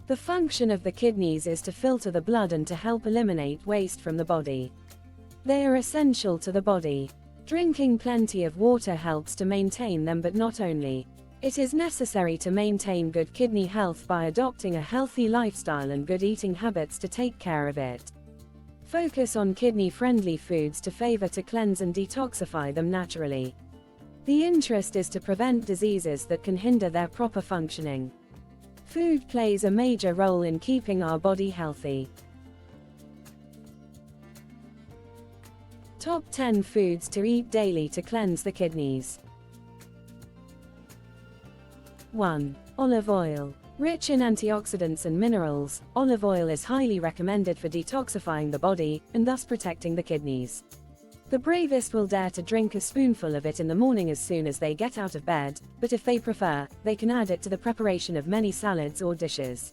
The function of the kidneys is to filter the blood and to help eliminate waste from the body. They are essential to the body. Drinking plenty of water helps to maintain them, but not only. It is necessary to maintain good kidney health by adopting a healthy lifestyle and good eating habits to take care of it. Focus on kidney-friendly foods to cleanse and detoxify them naturally. The interest is to prevent diseases that can hinder their proper functioning. Food plays a major role in keeping our body healthy. Top 10 foods to eat daily to cleanse the kidneys. 1. Olive oil. Rich in antioxidants and minerals, olive oil is highly recommended for detoxifying the body, and thus protecting the kidneys. The bravest will dare to drink a spoonful of it in the morning as soon as they get out of bed, but if they prefer, they can add it to the preparation of many salads or dishes.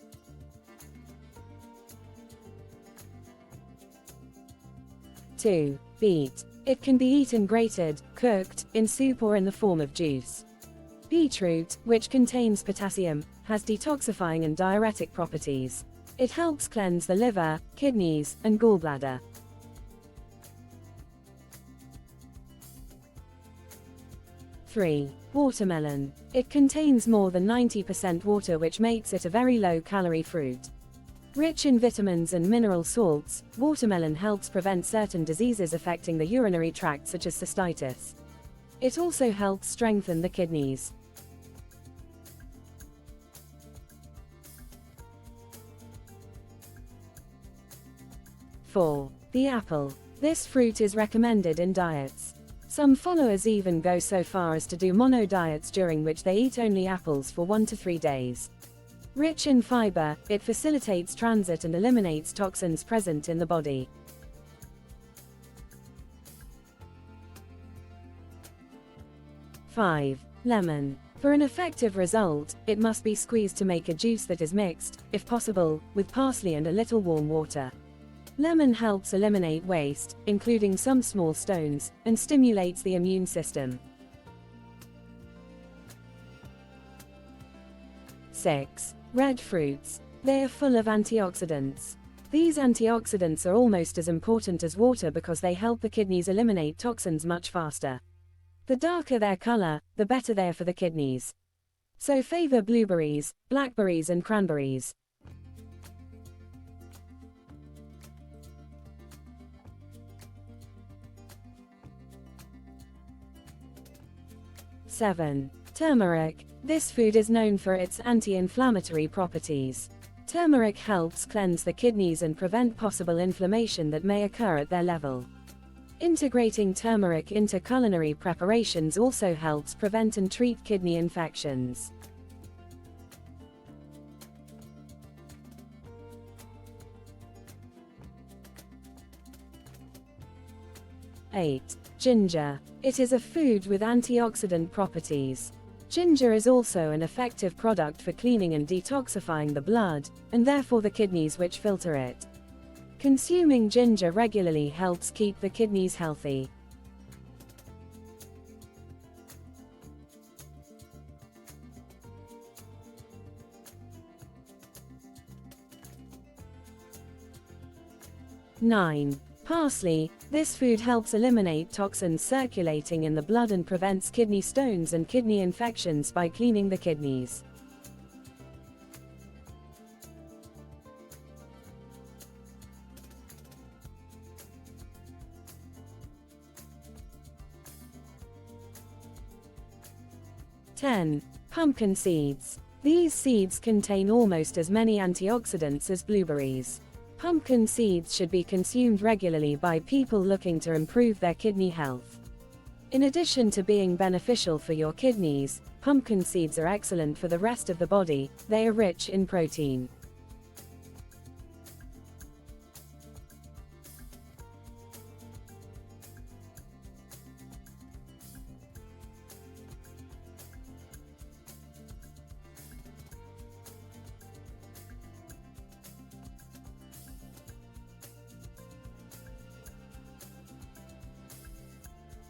2. Beet. It can be eaten grated, cooked, in soup or in the form of juice. Beetroot, which contains potassium, has detoxifying and diuretic properties. It helps cleanse the liver, kidneys, and gallbladder. 3. Watermelon. It contains more than 90% water, which makes it a very low-calorie fruit. Rich in vitamins and mineral salts, watermelon helps prevent certain diseases affecting the urinary tract such as cystitis. It also helps strengthen the kidneys. 4. The apple. This fruit is recommended in diets. Some followers even go so far as to do mono diets during which they eat only apples for 1 to 3 days. Rich in fiber, it facilitates transit and eliminates toxins present in the body. 5. Lemon. For an effective result, it must be squeezed to make a juice that is mixed, if possible, with parsley and a little warm water. Lemon helps eliminate waste, including some small stones, and stimulates the immune system. 6. Red fruits. They are full of antioxidants. These antioxidants are almost as important as water because they help the kidneys eliminate toxins much faster. The darker their color, the better they are for the kidneys. So favor blueberries, blackberries and cranberries. 7. Turmeric. This food is known for its anti-inflammatory properties. Turmeric helps cleanse the kidneys and prevent possible inflammation that may occur at their level. Integrating turmeric into culinary preparations also helps prevent and treat kidney infections. 8. Ginger. It is a food with antioxidant properties. Ginger is also an effective product for cleaning and detoxifying the blood, and therefore the kidneys which filter it. Consuming ginger regularly helps keep the kidneys healthy. (9) Parsley. This food helps eliminate toxins circulating in the blood and prevents kidney stones and kidney infections by cleaning the kidneys. (10) Pumpkin seeds. These seeds contain almost as many antioxidants as blueberries. Pumpkin seeds should be consumed regularly by people looking to improve their kidney health. In addition to being beneficial for your kidneys, pumpkin seeds are excellent for the rest of the body. They are rich in protein.